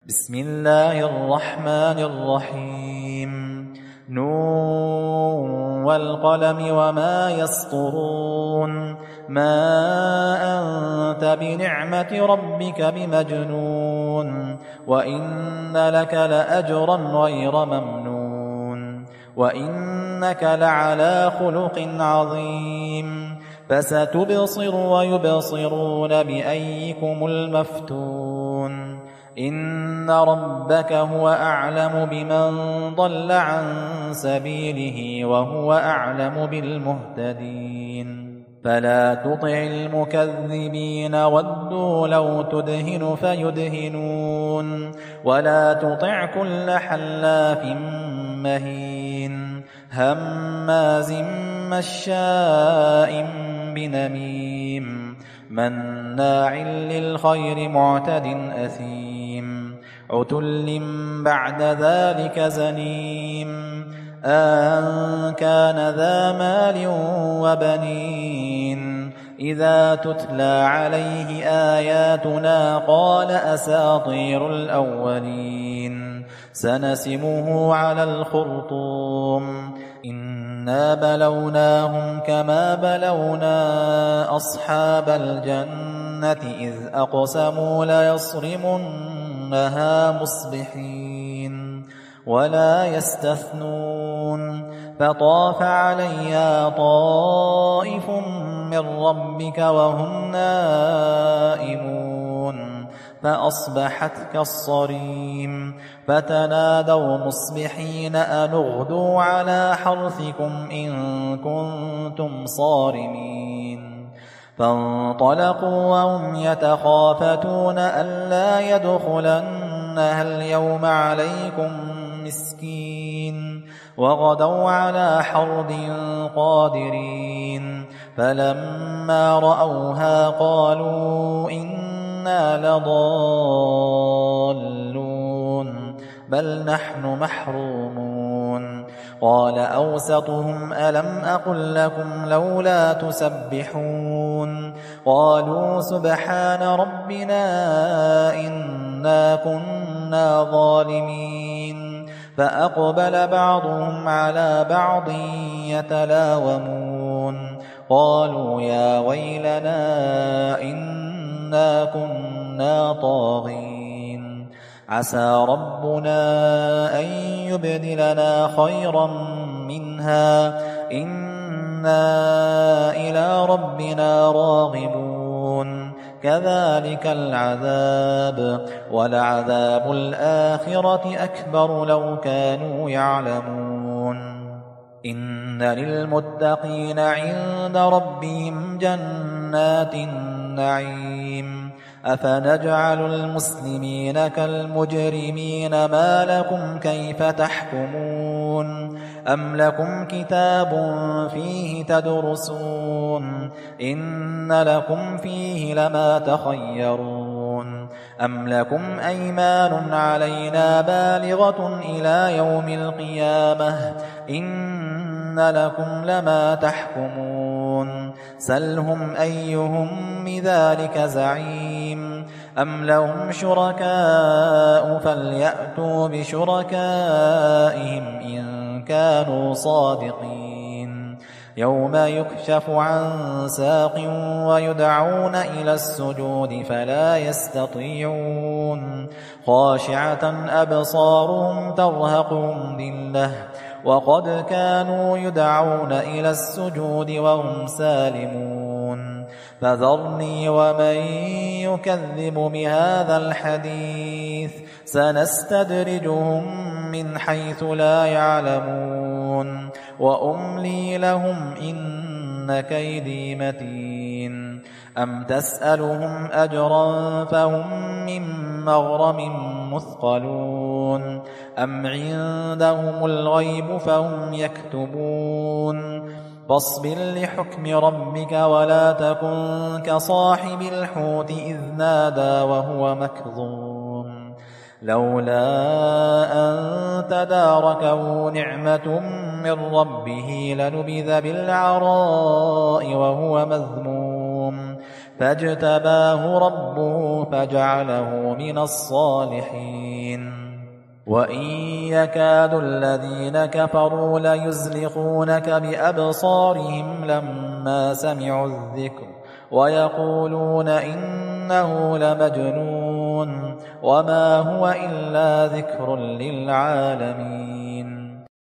بسم الله الرحمن الرحيم نون والقلم وما يسطرون ما أنت بنعمة ربك بمجنون وإن لك لأجرا غير ممنون وإنك لعلى خلق عظيم فستبصر ويبصرون بأيكم المفتون إن ربك هو أعلم بمن ضل عن سبيله وهو أعلم بالمهتدين فلا تطع المكذبين ودوا لو تدهن فيدهنون ولا تطع كل حلاف مهين هماز مشاء بنميم مناع للخير معتد أثيم عتل بعد ذلك زنيم أن كان ذا مال وبنين إذا تتلى عليه آياتنا قال أساطير الأولين سنسمه على الخرطوم إنا بلوناهم كما بلونا أصحاب الجنة إذ أقسموا ليصرمنها مصبحين ولا يستثنون فطاف عليها طائف من ربك وهم نائمون فأصبحت كالصريم فتنادوا مصبحين أن اغدوا على حرثكم إن كنتم صارمين فانطلقوا وهم يتخافتون ألا يدخلنها اليوم عليكم مسكين وغدوا على حرد قادرين فلما رأوها قالوا إنا لضالون بل نحن محرومون قال أوسطهم ألم أقل لكم لولا تسبحون قالوا سبحان ربنا إنا كنا ظالمين فأقبل بعضهم على بعض يتلاومون قالوا يا ويلنا إنا كنا طاغين عسى ربنا أن يبدلنا خيرا منها إنا إلى ربنا راغبون كذلك العذاب ولعذاب الآخرة أكبر لو كانوا يعلمون إن للمتقين عند ربهم جنات النعيم أفنجعل المسلمين كالمجرمين ما لكم كيف تحكمون أم لكم كتاب فيه تدرسون إن لكم فيه لما تخيرون أم لكم أيمان علينا بالغة إلى يوم القيامة إن لكم لما تحكمون سلهم أيهم بذلك زعيم أم لهم شركاء فليأتوا بشركائهم إن كانوا صادقين يوم يكشف عن ساق ويدعون إلى السجود فلا يستطيعون خاشعة أبصارهم ترهقهم ذلة وقد كانوا يدعون إلى السجود وهم سالمون فذرني ومن يكذب بهذا الحديث سنستدرجهم من حيث لا يعلمون وأملي لهم إن كيدي متين أم تسألهم أجرا فهم من مغرم مثقلون أم عندهم الغيب فهم يكتبون فاصبر لحكم ربك ولا تكن كصاحب الحوت إذ نادى وهو مكظوم لولا أن تداركه نعمة من ربه لنبذ بالعراء وهو مذموم فاجتباه ربه فجعله من الصالحين وإن يكاد الذين كفروا ليزلقونك بأبصارهم لما سمعوا الذكر ويقولون إنه لمجنون وما هو إلا ذكر للعالمين